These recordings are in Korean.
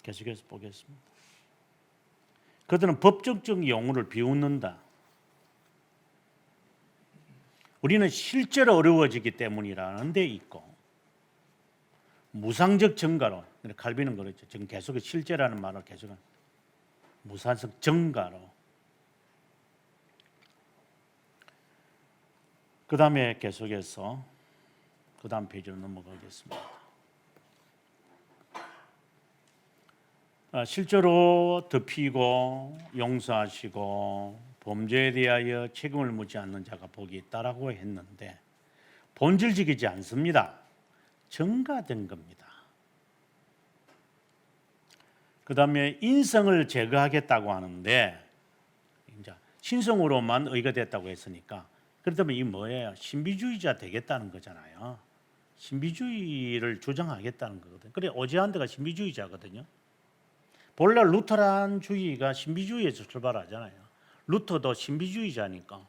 계속해서 보겠습니다. 그들은 법적인 용어를 비웃는다. 우리는 실제로 어려워지기 때문이라는 데 있고, 무상적 증가로, 칼빈은 그렇죠. 지금 계속 실제라는 말을 계속 무상적 증가로. 그 다음에 계속해서 그 다음 페이지로 넘어가겠습니다. 실제로 덮이고 용서하시고 범죄에 대하여 책임을 묻지 않는 자가 복이 있다라고 했는데 본질적이지 않습니다. 증가된 겁니다. 그 다음에 인성을 제거하겠다고 하는데 이제 신성으로만 의가 됐다고 했으니까 그렇다면 이 뭐예요? 신비주의자 되겠다는 거잖아요. 신비주의를 주장하겠다는 거거든요. 그래 오지한드가 신비주의자거든요. 본래 루터란주의가 신비주의에서 출발하잖아요. 루터도 신비주의자니까.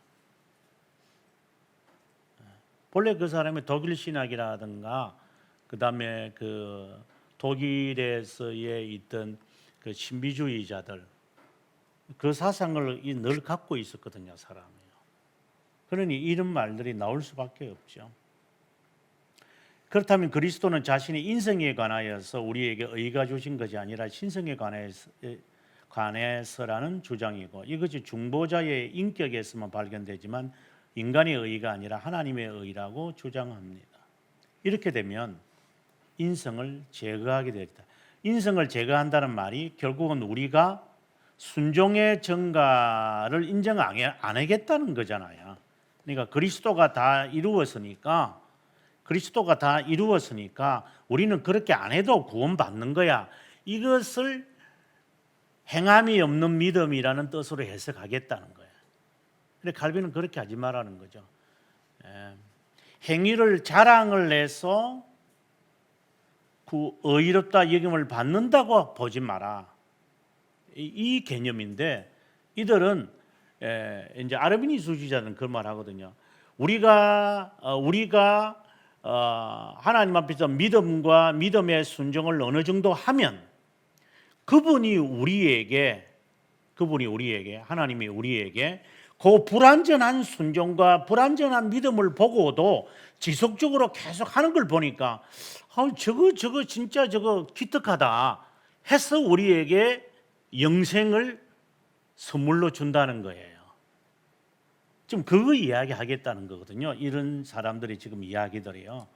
본래 그 사람의 독일 신학이라든가 그 다음에 그 독일에서의 있던 그 신비주의자들 그 사상을 늘 갖고 있었거든요, 사람이요. 그러니 이런 말들이 나올 수밖에 없죠. 그렇다면 그리스도는 자신의 인성에 관하여서 우리에게 의가 주신 것이 아니라 신성에 관해서라는 주장이고 이것이 중보자의 인격에서만 발견되지만 인간의 의가 아니라 하나님의 의라고 주장합니다. 이렇게 되면 인성을 제거하게 되겠다. 인성을 제거한다는 말이 결국은 우리가 순종의 증가를 인정 안 하겠다는 거잖아요. 그러니까 그리스도가 다 이루었으니까 우리는 그렇게 안 해도 구원받는 거야. 이것을 행함이 없는 믿음이라는 뜻으로 해석하겠다는 거예요. 근데 칼빈은 그렇게 하지 말라는 거죠. 행위를 자랑을 해서 그 의롭다 여김을 받는다고 보지 마라. 이 개념인데 이들은 이제 아르미니주의자는 그런 말 하거든요. 우리가 하나님 앞에서 믿음과 믿음의 순종을 어느 정도 하면 그분이 우리에게 하나님이 우리에게 그 불완전한 순종과 불완전한 믿음을 보고도 지속적으로 계속 하는 걸 보니까 저거 진짜 저거 기특하다 해서 우리에게 영생을 선물로 준다는 거예요. 지금 그거 이야기하겠다는 거거든요. 이런 사람들이 지금 이야기들이요.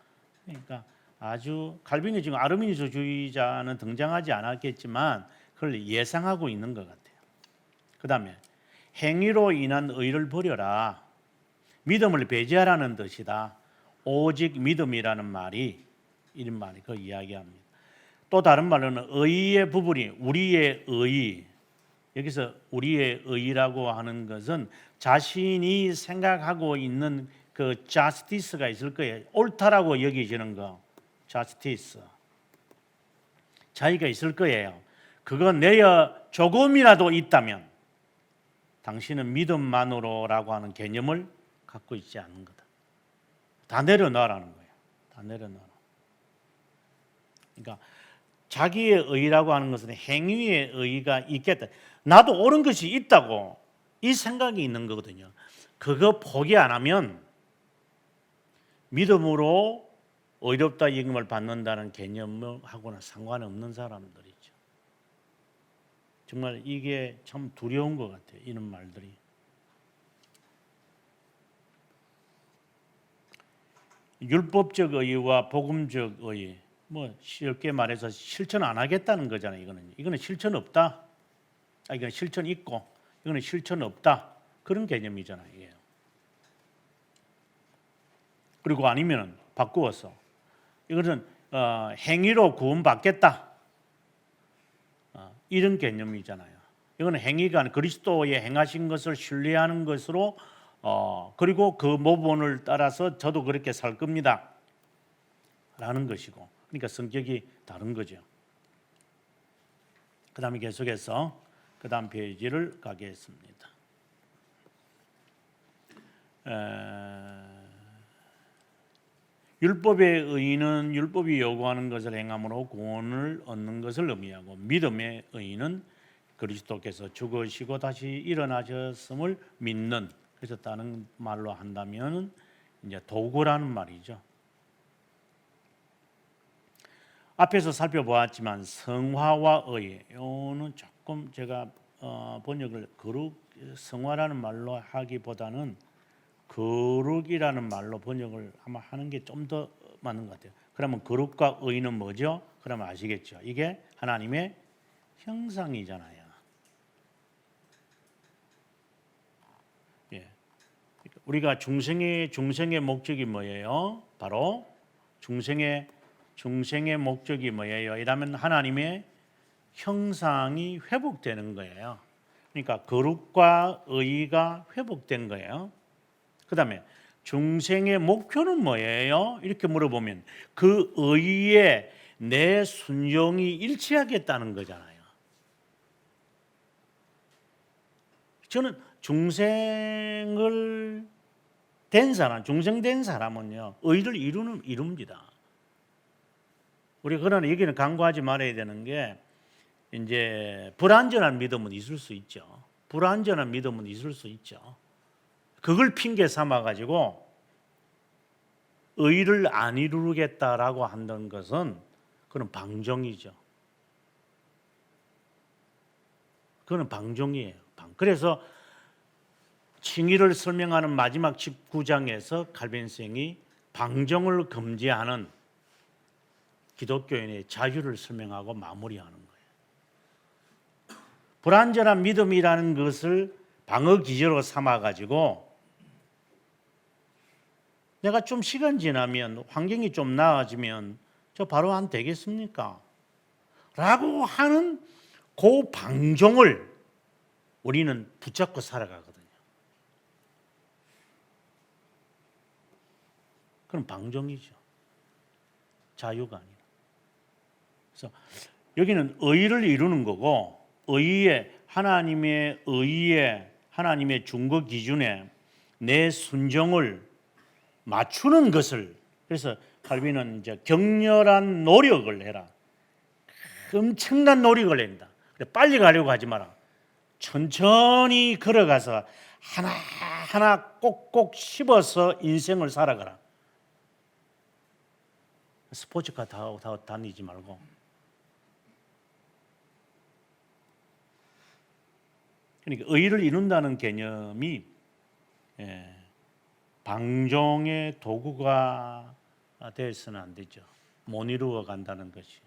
그러니까 아주 칼빈이 지금 아르미니주의자는 등장하지 않았겠지만 그걸 예상하고 있는 것 같아요. 그 다음에 행위로 인한 의를 버려라. 믿음을 배제하라는 뜻이다. 오직 믿음이라는 말이 이런 말이 그 이야기합니다. 또 다른 말로는 의의 부분이 우리의 의, 여기서 우리의 의라고 하는 것은 자신이 생각하고 있는 그 justice가 있을 거예요. 옳다라고 여기지는 거, justice. 자기가 있을 거예요. 그거 내어 조금이라도 있다면 당신은 믿음만으로라고 하는 개념을 갖고 있지 않은 거다. 다 내려놔라는 거예요. 다 내려놔라. 그러니까 자기의 의라고 하는 것은 행위의 의가 있겠다. 나도 옳은 것이 있다고 이 생각이 있는 거거든요. 그거 포기 안 하면 믿음으로 의롭다 임금을 받는다는 개념하고는 상관없는 사람들이죠. 정말 이게 참 두려운 것 같아요. 이런 말들이. 율법적 의와 복음적 의, 뭐 쉽게 말해서 실천 안 하겠다는 거잖아요. 이거는 실천 없다. 이거는 실천 있고, 이거는 실천 없다. 그런 개념이잖아요. 이게. 그리고 아니면 바꾸어서 이것은 행위로 구원받겠다. 이런 개념이잖아요. 이거는 행위가 아니라 그리스도의 행하신 것을 신뢰하는 것으로 그리고 그 모본을 따라서 저도 그렇게 살 겁니다. 라는 것이고, 그러니까 성격이 다른 거죠. 그 다음에 계속해서 그 다음 페이지를 가겠습니다. 율법의 의인은 율법이 요구하는 것을 행함으로 구원을 얻는 것을 의미하고, 믿음의 의인은 그리스도께서 죽으시고 다시 일어나셨음을 믿는, 그래서 다른 말로 한다면 이제 도구라는 말이죠. 앞에서 살펴보았지만 성화와 의, 이거는 조금 제가 번역을 성화라는 말로 하기보다는 거룩이라는 말로 번역을 아마 하는 게 좀 더 맞는 것 같아요. 그러면 거룩과 의는 뭐죠? 그러면 아시겠죠? 이게 하나님의 형상이잖아요. 예. 우리가 중생의 목적이 뭐예요? 바로 중생의 목적이 뭐예요? 이라면 하나님의 형상이 회복되는 거예요. 그러니까 거룩과 의가 회복된 거예요. 그 다음에 중생의 목표는 뭐예요? 이렇게 물어보면 그 의에 내 순종이 일치하겠다는 거잖아요. 저는 중생된 사람은요, 의를 이룹니다. 우리 그러나 여기는 간과하지 말아야 되는 게, 이제 불완전한 믿음은 있을 수 있죠. 불완전한 믿음은 있을 수 있죠. 그걸 핑계 삼아 가지고 의를 안 이루겠다라고 한다는 것은 그건 방종이죠. 그건 방종이에요. 그래서 칭의를 설명하는 마지막 19장에서 칼빈생이 방종을 금지하는 기독교인의 자유를 설명하고 마무리하는 거예요. 불완전한 믿음이라는 것을 방어 기제로 삼아 가지고 내가 좀 시간 지나면 환경이 좀 나아지면 저 바로 안 되겠습니까? 라고 하는 그 방종을 우리는 붙잡고 살아가거든요. 그건 방종이죠. 자유가 아니라. 그래서 여기는 의를 이루는 거고, 하나님의 준거 기준에 내 순종을 맞추는 것을, 그래서 칼빈은 이제 격렬한 노력을 해라. 엄청난 노력을 낸다. 빨리 가려고 하지 마라. 천천히 걸어가서 하나하나 꼭꼭 씹어서 인생을 살아가라. 스포츠카 타고 다니지 말고. 그러니까 의를 이룬다는 개념이 방종의 도구가 되어서는 안 되죠. 못 이루어 간다는 것이.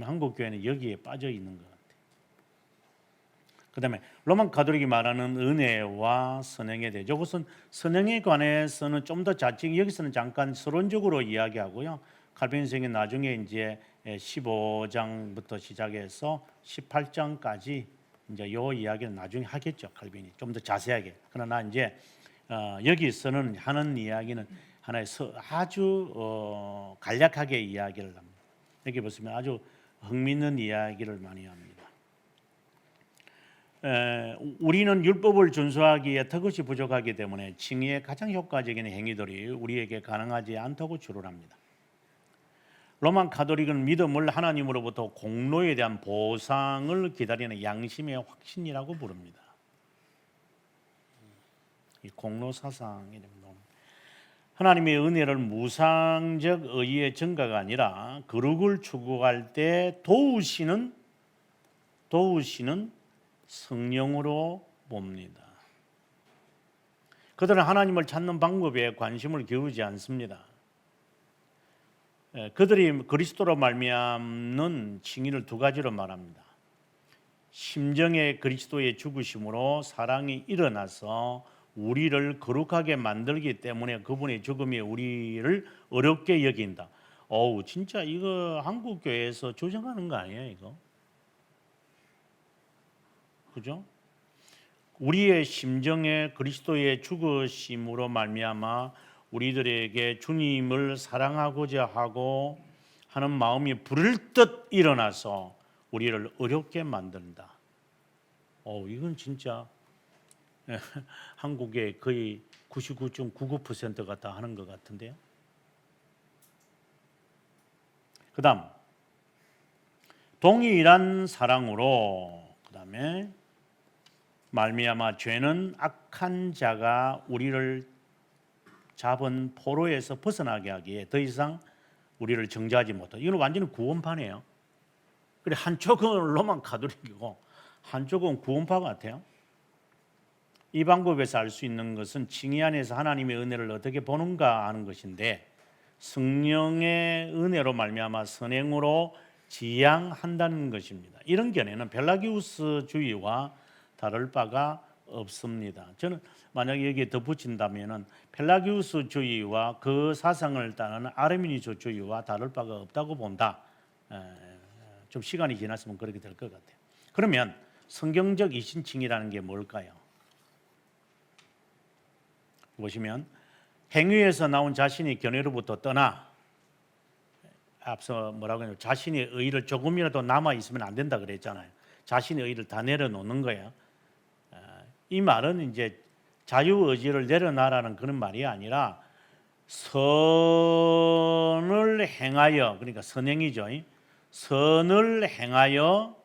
한국 교회는 여기에 빠져 있는 것 같아요. 그다음에 로만 가톨릭이 말하는 은혜와 선행에 대해서, 이것은 선행에 관해서는 좀 더 여기서는 잠깐 서론적으로 이야기하고요. 칼빈 선생이 나중에 이제 15장부터 시작해서 18장까지 이제 요 이야기는 나중에 하겠죠. 칼빈이 좀 더 자세하게. 그러나 이제 여기서는 하는 이야기는 하나의 아주 간략하게 이야기를 합니다. 여기 보시면 아주 흥미있는 이야기를 많이 합니다. 우리는 율법을 준수하기에 턱없이 부족하기 때문에 칭의의 가장 효과적인 행위들이 우리에게 가능하지 않다고 주로합니다. 로만 가톨릭은 믿음을 하나님으로부터 공로에 대한 보상을 기다리는 양심의 확신이라고 부릅니다. 이 공로 사상이랍니다. 하나님의 은혜를 무상적 의의 증가가 아니라 거룩을 추구할 때 도우시는 성령으로 봅니다. 그들은 하나님을 찾는 방법에 관심을 기울이지 않습니다. 그들이 그리스도로 말미암는 칭의를 두 가지로 말합니다. 심정의 그리스도의 죽으심으로 사랑이 일어나서 우리를 거룩하게 만들기 때문에 그분의 죽음이 우리를 어렵게 여긴다. 어우, 진짜 이거 한국 교회에서 주장하는 거 아니에요, 이거? 그죠? 우리의 심정에 그리스도의 죽으심으로 말미암아 우리들에게 주님을 사랑하고자 하고 하는 마음이 불을 듯 일어나서 우리를 어렵게 만든다. 이건 진짜 한국의 거의 99.99%가 다 하는 것 같은데요. 그다음 동일한 사랑으로, 그다음에 말미암아 죄는 악한 자가 우리를 잡은 포로에서 벗어나게 하기에 더 이상 우리를 정죄하지 못하고, 이건 완전히 구원파네요. 그래, 한쪽은 로만 가톨릭이고 한쪽은 구원파 같아요. 이 방법에서 알 수 있는 것은 칭의 안에서 하나님의 은혜를 어떻게 보는가 하는 것인데, 성령의 은혜로 말미암아 선행으로 지향한다는 것입니다. 이런 견해는 펠라기우스주의와 다를 바가 없습니다. 저는 만약에 여기에 덧붙인다면은 펠라기우스주의와 그 사상을 따르는 아르미니주의와 다를 바가 없다고 본다. 좀 시간이 지났으면 그렇게 될 것 같아요. 그러면 성경적 이신칭이라는 게 뭘까요? 보시면 행위에서 나온 자신의 견해로부터 떠나, 앞서 뭐라고 했냐면 자신의 의를 조금이라도 남아 있으면 안 된다 그랬잖아요. 자신의 의를 다 내려놓는 거예요. 이 말은 이제 자유의지를 내려놔라는 그런 말이 아니라 선을 행하여, 그러니까 선행이죠. 선을 행하여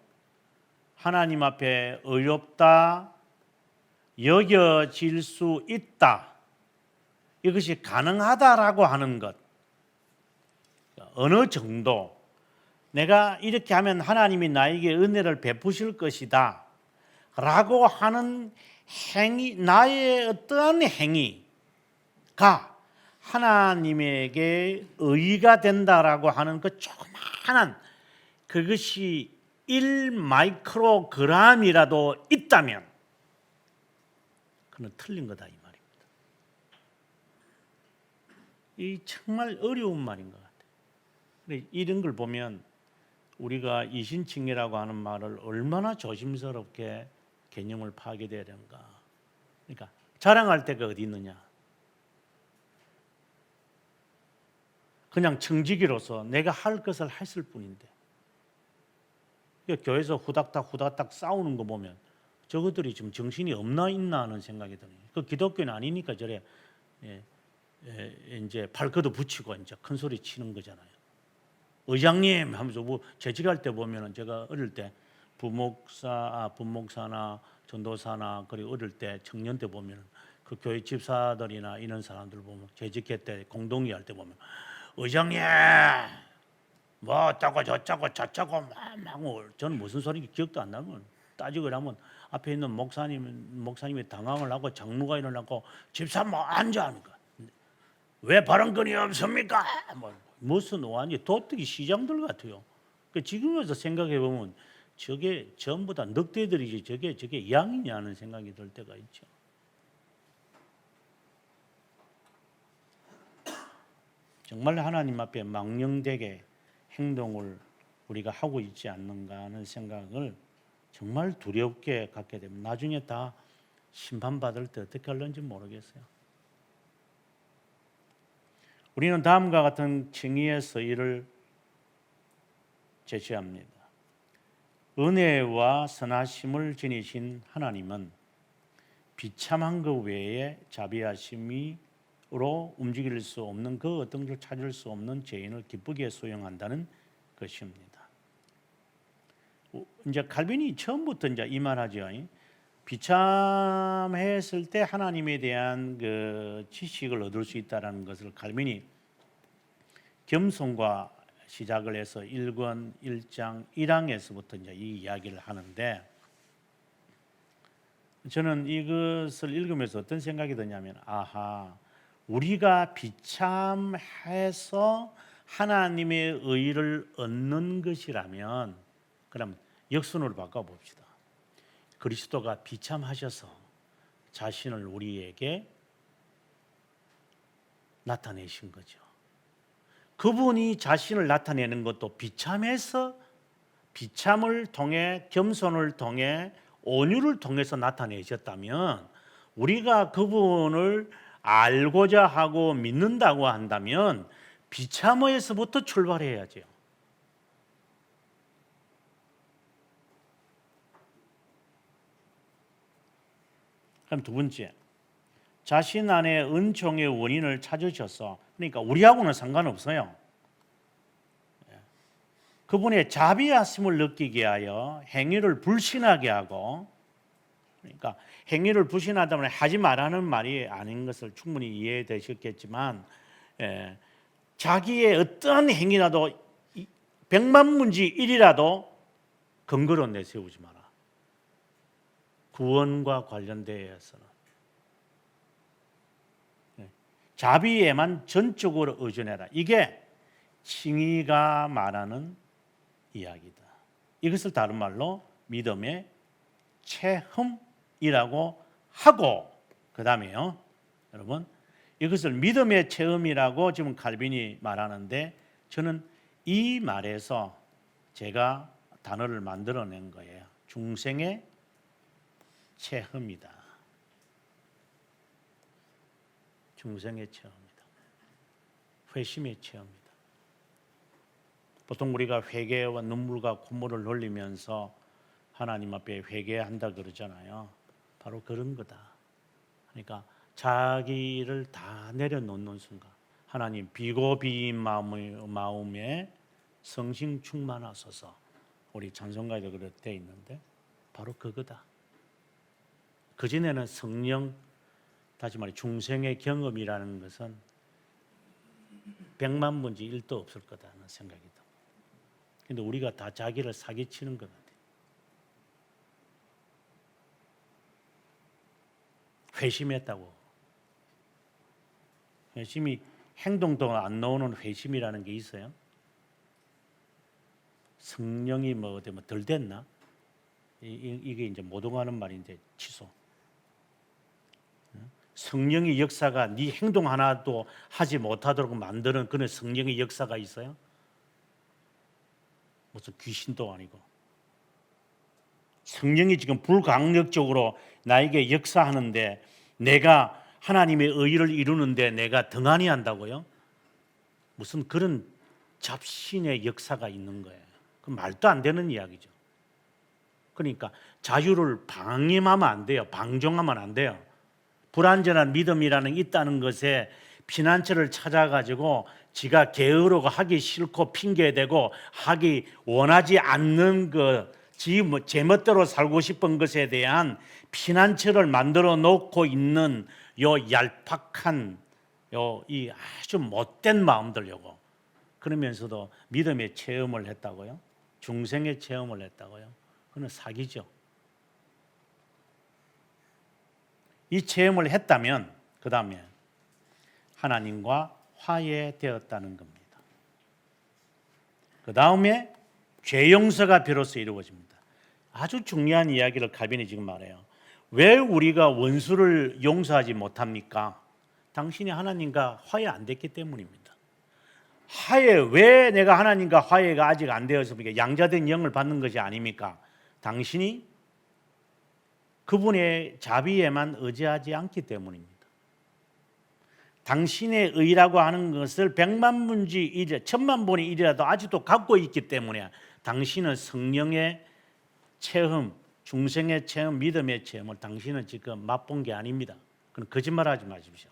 하나님 앞에 의롭다 여겨질 수 있다, 이것이 가능하다라고 하는 것. 어느 정도 내가 이렇게 하면 하나님이 나에게 은혜를 베푸실 것이다 라고 하는 행위, 나의 어떠한 행위가 하나님에게 의의가 된다라고 하는 그 조그마한, 그것이 1마이크로그램이라도 있다면 그는 틀린 거다 이 말입니다. 이 정말 어려운 말인 것 같아요. 이런 걸 보면 우리가 이신칭의라고 하는 말을 얼마나 조심스럽게 개념을 파악해야 되는가. 그러니까 자랑할 데가 어디 있느냐. 그냥 청지기로서 내가 할 것을 했을 뿐인데, 교회에서 후닥닥 싸우는 거 보면 저것들이 지금 정신이 없나 있나 하는 생각이 드네요. 그 기독교는 아니니까 저래 이제 발걸음 붙이고 이제 큰 소리 치는 거잖아요. 의장님 하면서 뭐 재직할 때 보면은, 제가 어릴 때 부목사나 전도사나 그리고 어릴 때 청년 때 보면은 그 교회 집사들이나 이런 사람들 보면 재직회 때 공동회 할 때 보면 의장님 뭐 어쩌고 저쩌고 막 저는 무슨 소리인지 기억도 안 나면 따지고 이러면 앞에 있는 목사님이 당황을 하고 장로가 일어나고 집사 뭐 앉아 하니까 왜 발언권이 없습니까? 뭐 무슨 완전 도둑이 시장들 같아요. 지금에서 생각해 보면 저게 전부 다 늑대들이지 저게 양이냐는 생각이 들 때가 있죠. 정말 하나님 앞에 망령되게 행동을 우리가 하고 있지 않는가 하는 생각을 정말 두렵게 갖게 되면 나중에 다 심판받을 때 어떻게 할는지 모르겠어요. 우리는 다음과 같은 칭의의 서의를 제시합니다. 은혜와 선하심을 지니신 하나님은 비참한 것 외에 자비하심으로 움직일 수 없는, 그 어떤 걸 찾을 수 없는 죄인을 기쁘게 소용한다는 것입니다. 이제 칼빈이 처음부터 이제 이 말하죠. 비참했을 때 하나님에 대한 그 지식을 얻을 수 있다라는 것을 칼빈이 겸손과 시작을 해서 1권 1장 1항에서부터 이제 이 이야기를 하는데, 저는 이것을 읽으면서 어떤 생각이 드냐면, 우리가 비참해서 하나님의 의를 얻는 것이라면, 그럼 역순으로 바꿔봅시다. 그리스도가 비참하셔서 자신을 우리에게 나타내신 거죠. 그분이 자신을 나타내는 것도 비참해서, 비참을 통해, 겸손을 통해, 온유를 통해서 나타내셨다면, 우리가 그분을 알고자 하고 믿는다고 한다면 비참에서부터 출발해야죠. 그럼 두 번째, 자신 안에 은총의 원인을 찾으셔서, 그러니까 우리하고는 상관없어요. 그분의 자비하심을 느끼게 하여 행위를 불신하게 하고, 그러니까 행위를 불신하다면 하지 말라는 말이 아닌 것을 충분히 이해되셨겠지만, 자기의 어떠한 행위라도 100만 분지 1이라도 근거로 내세우지 마라. 구원과 관련되어서는 자비에만 전적으로 의존해라. 이게 칭의가 말하는 이야기다. 이것을 다른 말로 믿음의 체험이라고 하고, 그 다음에요, 여러분, 이것을 믿음의 체험이라고 지금 칼빈이 말하는데, 저는 이 말에서 제가 단어를 만들어낸 거예요. 중생의 체험이다. 중생의 체험이다. 회심의 체험이다. 보통 우리가 회개와 눈물과 콧물을 흘리면서 하나님 앞에 회개한다 그러잖아요. 바로 그런 거다. 그러니까 자기를 다 내려놓는 순간, 하나님 비고 비인 마음에 성심 충만하소서, 우리 찬송가에도 그렇게 돼 있는데 바로 그거다. 그전에는 성령, 다시 말해 중생의 경험이라는 것은 100만 분지 1도 없을 거다는 생각이 듭니다. 근데 우리가 다 자기를 사기치는 것 같아요. 회심했다고. 회심이 행동도 안 나오는 회심이라는 게 있어요. 성령이 뭐 덜 됐나? 이게 이제 모독하는 말인데 취소. 성령의 역사가 네 행동 하나도 하지 못하도록 만드는 그런 성령의 역사가 있어요? 무슨 귀신도 아니고. 성령이 지금 불강력적으로 나에게 역사하는데, 내가 하나님의 의를 이루는데 내가 등한히 한다고요? 무슨 그런 잡신의 역사가 있는 거예요. 그 말도 안 되는 이야기죠. 그러니까 자유를 방임하면 안 돼요. 방종하면 안 돼요. 불완전한 믿음이라는 게 있다는 것에 피난처를 찾아가지고 지가 게으르고 하기 싫고 핑계대고 하기 원하지 않는 제 멋대로 살고 싶은 것에 대한 피난처를 만들어 놓고 있는 요 얄팍한 이 아주 못된 마음들려고, 그러면서도 믿음의 체험을 했다고요? 중생의 체험을 했다고요? 그건 사기죠. 이 체험을 했다면 그 다음에 하나님과 화해되었다는 겁니다. 그 다음에 죄 용서가 비로소 이루어집니다. 아주 중요한 이야기를 칼빈이 지금 말해요. 왜 우리가 원수를 용서하지 못합니까? 당신이 하나님과 화해 안 됐기 때문입니다. 왜 내가 하나님과 화해가 아직 안 되었습니까? 양자된 영을 받는 것이 아닙니까? 당신이 그분의 자비에만 의지하지 않기 때문입니다. 당신의 의라고 하는 것을 100만 분지 1, 1000만 분의 1이라도 아직도 갖고 있기 때문에 당신은 성령의 체험, 중생의 체험, 믿음의 체험을 당신은 지금 맛본 게 아닙니다. 그건 거짓말하지 마십시오.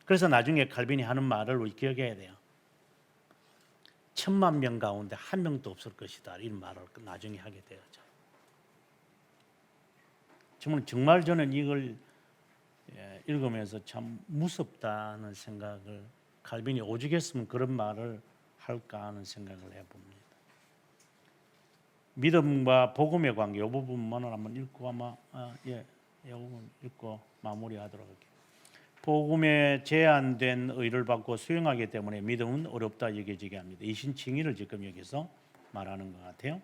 그래서 나중에 칼빈이 하는 말을 우리 기억해야 돼요. 1000만 명 가운데 한 명도 없을 것이다, 이런 말을 나중에 하게 되었죠. 정말 저는 이걸 읽으면서 참 무섭다는 생각을, 칼빈이 오죽했으면 그런 말을 할까 하는 생각을 해봅니다. 믿음과 복음의 관계, 이 부분만을 한번 읽고 이 부분 읽고 마무리하도록 할게요. 복음에 제한된 의를 받고 수용하기 때문에 믿음은 어렵다 여겨지게 합니다. 이신칭의를 지금 여기서 말하는 것 같아요.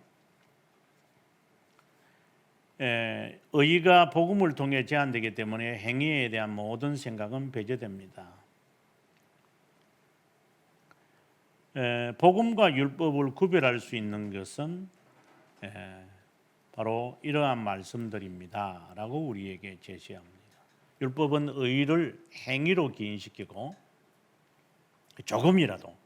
의가 복음을 통해 제한되기 때문에 행위에 대한 모든 생각은 배제됩니다. 복음과 율법을 구별할 수 있는 것은 바로 이러한 말씀들입니다 라고 우리에게 제시합니다. 율법은 의를 행위로 기인시키고, 조금이라도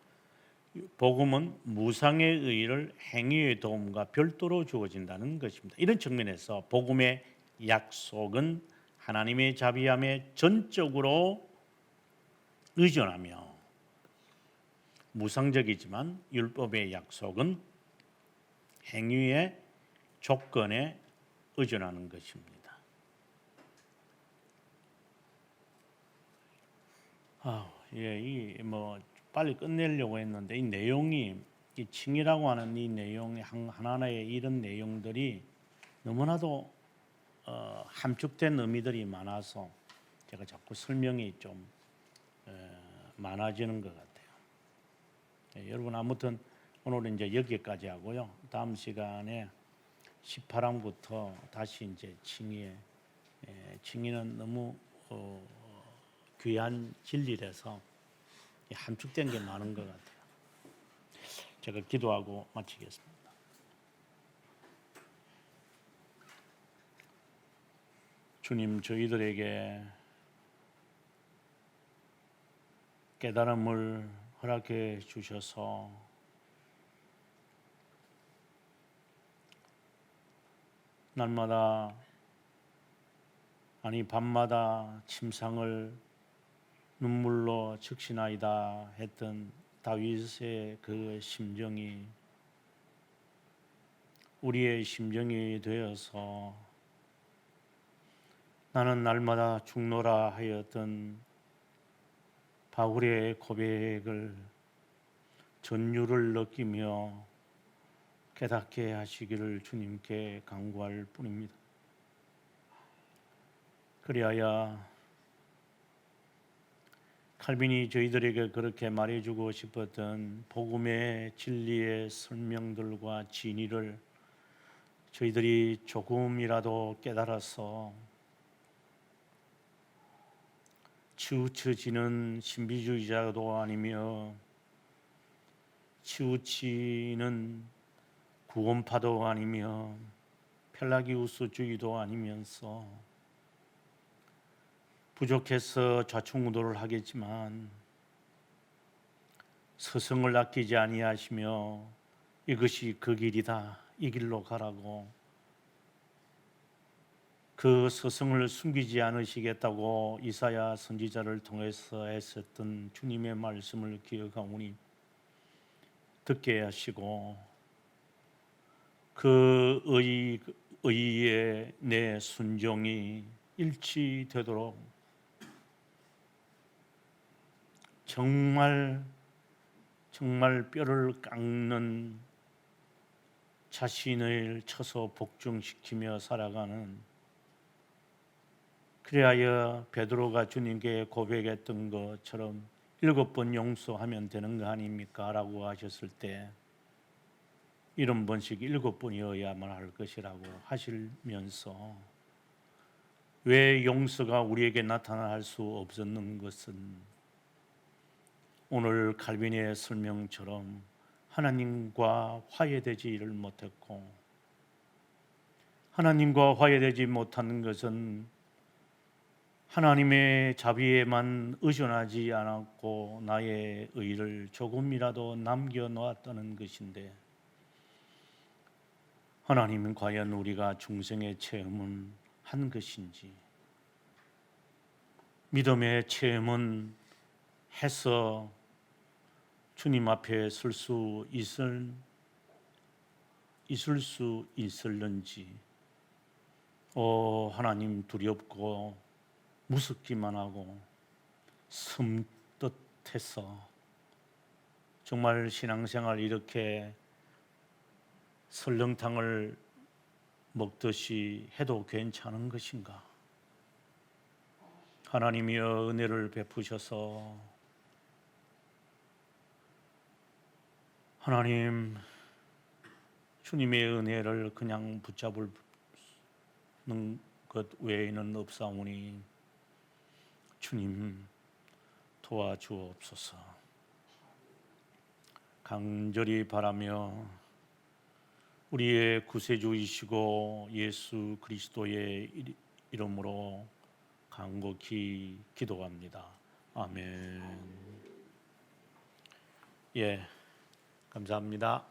복음은 무상의 의를 행위의 도움과 별도로 주어진다는 것입니다. 이런 측면에서 복음의 약속은 하나님의 자비함에 전적으로 의존하며 무상적이지만 율법의 약속은 행위의 조건에 의존하는 것입니다. 빨리 끝내려고 했는데 이 내용이 이 칭의라고 하는 이 내용이 하나하나의 이런 내용들이 너무나도 함축된 의미들이 많아서 제가 자꾸 설명이 좀 많아지는 것 같아요. 여러분 아무튼 오늘은 이제 여기까지 하고요. 다음 시간에 18항부터 다시 이제 칭의는 너무 귀한 진리라서 함축된 게 많은 것 같아요. 제가 기도하고 마치겠습니다. 주님, 저희들에게 깨달음을 허락해 주셔서 날마다 밤마다 침상을 눈물로 적시나이다 했던 다윗의 그 심정이 우리의 심정이 되어서 나는 날마다 죽노라 하였던 바울의 고백을 전율을 느끼며 깨닫게 하시기를 주님께 간구할 뿐입니다. 그리하여 칼빈이 저희들에게 그렇게 말해주고 싶었던 복음의 진리의 설명들과 진리를 저희들이 조금이라도 깨달아서 치우쳐지는 신비주의자도 아니며 치우치는 구원파도 아니며 펠라기우스주의도 아니면서 부족해서 좌충우돌을 하겠지만 스승을 아끼지 아니하시며 이것이 그 길이다, 이 길로 가라고 그 스승을 숨기지 않으시겠다고 이사야 선지자를 통해서 했었던 주님의 말씀을 기억하오니 듣게 하시고 그 의의 내 순종이 일치되도록 정말 뼈를 깎는 자신을 쳐서 복종시키며 살아가는, 그리하여 베드로가 주님께 고백했던 것처럼 7번 용서하면 되는 거 아닙니까? 라고 하셨을 때 70번씩 7번이어야만 할 것이라고 하시면서 왜 용서가 우리에게 나타날 수 없었는 것은 오늘 칼빈의 설명처럼 하나님과 화해되지를 못했고, 하나님과 화해되지 못하는 것은 하나님의 자비에만 의존하지 않았고 나의 의를 조금이라도 남겨놓았다는 것인데, 하나님은 과연 우리가 중생의 체험은 한 것인지, 믿음의 체험은 해서 주님 앞에 설 수 있을 수 있을는지, 하나님 두렵고 무섭기만 하고 섬뜩해서 정말 신앙생활 이렇게 설렁탕을 먹듯이 해도 괜찮은 것인가? 하나님이여 은혜를 베푸셔서 하나님 주님의 은혜를 그냥 붙잡을 것 외에는 없사오니 주님 도와주옵소서. 간절히 바라며 우리의 구세주이시고 예수 그리스도의 이름으로 간곡히 기도합니다. 아멘. 감사합니다.